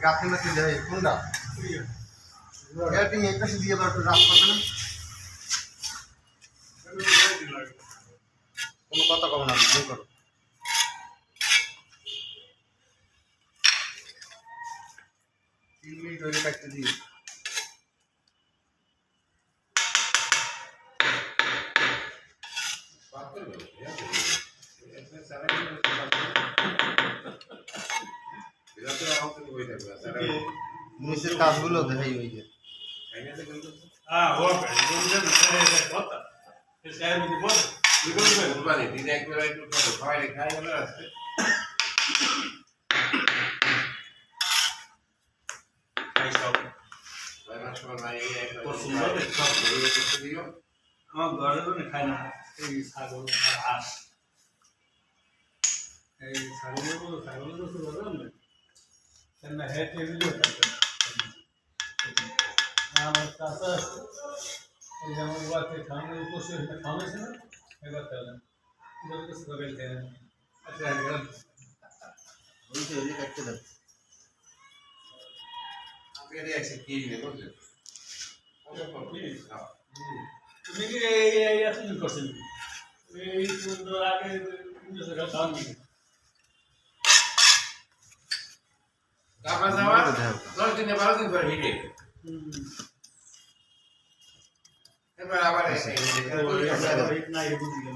গাছে মাছে দেয় কোনটা তুমি একটা দিয়ে আবার একটু রাত করবে না কোনো কথা কব না তুমি করো 3 মিনিট হয়ে কাটতে দিই নিচের কাজগুলো দেখাই ওই যে আমার ঘরে খায় না এই ছাগল আর হাঁস এই ছাগলের তো বললাম না কেন হ্যাঁ টেবিলও থাকে আমার চাষা এই যেমন বাচ্চা খাওয়ানো পশু খাওয়ানো না এবার তাহলে তো সবাই দেয় আচ্ছা ওই যে কাটতে দাও তুমি কি এই আসলে করছেন এই তো আগে খাওয়ান দিকে কাপড় দেওয়া 10 দিনে 12 দিন পরে হিটে এবার আবার